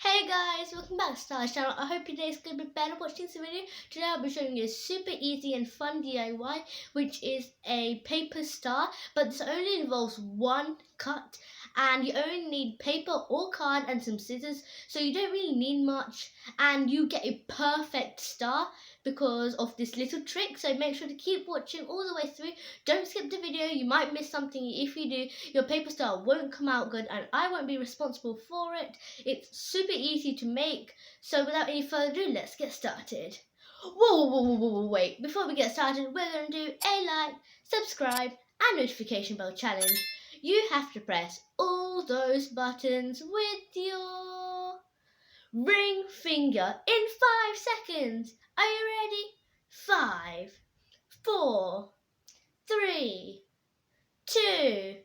Hey guys, welcome back to Star's channel. I hope your day is going to be better watching this video. Today I'll be showing you a super easy and fun DIY, which is a paper star, but this only involves one cut, and you only need paper or card and some scissors, so you don't really need much, and you get a perfect star because of this little trick. So make sure to keep watching all the way through. Don't skip the video, you might miss something. If you do, your paper star won't come out good and I won't be responsible for it. It's super easy to make, so without any further ado, let's get started. Whoa, wait. Before we get started, we're going to do a like, subscribe and notification bell challenge. You have to press all those buttons with your ring finger in 5 seconds. Are you ready? 5, 4, 3, 2,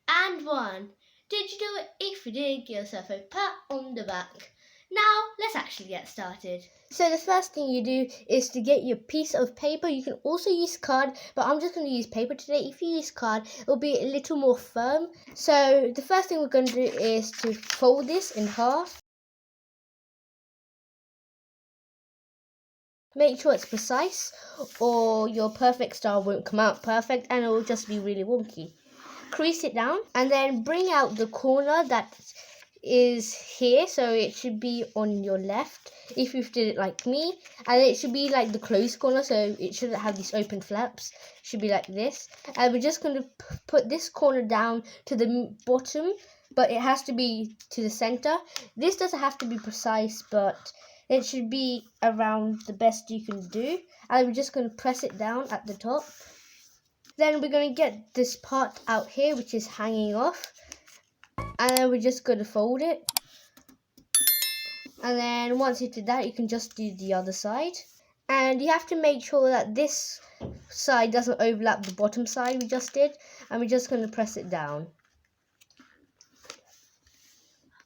and 1. Did you do it? If you did, give yourself a pat on the back. Now, let's actually get started. So the first thing you do is to get your piece of paper. You can also use card, but I'm just going to use paper today. If you use card, it'll be a little more firm. So the first thing we're going to do is to fold this in half. Make sure it's precise, or your perfect star won't come out perfect and it will just be really wonky. Crease it down and then bring out the corner that is here, so it should be on your left if you did it like me, and it should be like the closed corner, so it shouldn't have these open flaps. It should be like this, and we're just going to put this corner down to the bottom, but it has to be to the center. This doesn't have to be precise, but it should be around the best you can do, and we're just going to press it down at the top. Then we're going to get this part out here, which is hanging off, and then we're just going to fold it. And then once you do that, you can just do the other side, and you have to make sure that this side doesn't overlap the bottom side we just did, and we're just going to press it down.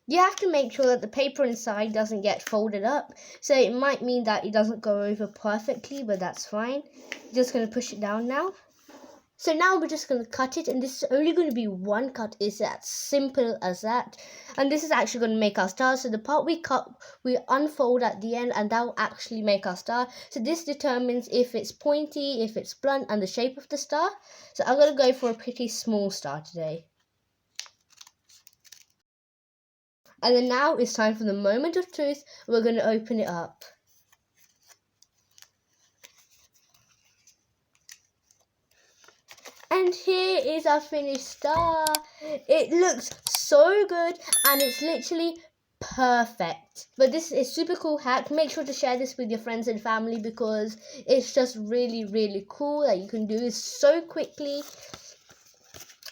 You have to make sure that the paper inside doesn't get folded up, so it might mean that it doesn't go over perfectly, but that's fine. Just going to push it down now. So now we're just going to cut it, and this is only going to be one cut. It's as simple as that. And this is actually going to make our star. So the part we cut, we unfold at the end, and that will actually make our star. So this determines if it's pointy, if it's blunt, and the shape of the star. So I'm going to go for a pretty small star today. And then now it's time for the moment of truth. We're going to open it up. And here is our finished star. It looks so good and it's literally perfect. But this is a super cool hack. Make sure to share this with your friends and family because it's just really cool that you can do this so quickly.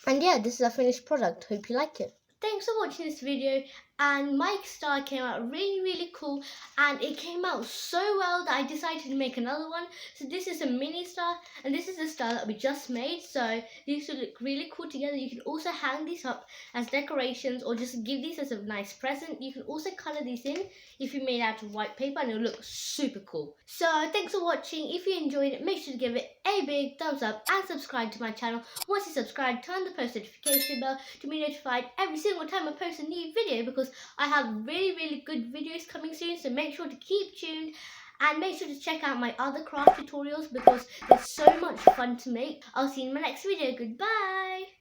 And yeah, this is our finished product. Hope you like it. Thanks for watching this video, and my star came out really cool, and it came out so well that I decided to make another one. So this is a mini star, and this is the star that we just made, so these will look really cool together. You can also hang these up as decorations or just give these as a nice present. You can also colour these in if you made out of white paper, and it'll look super cool. So thanks for watching. If you enjoyed it, make sure to give it a big thumbs up and subscribe to my channel. Once you subscribe, turn the post notification bell to be notified every single time I post a new video, because I have really good videos coming soon. So make sure to keep tuned and make sure to check out my other craft tutorials because they're so much fun to make. I'll see you in my next video. Goodbye.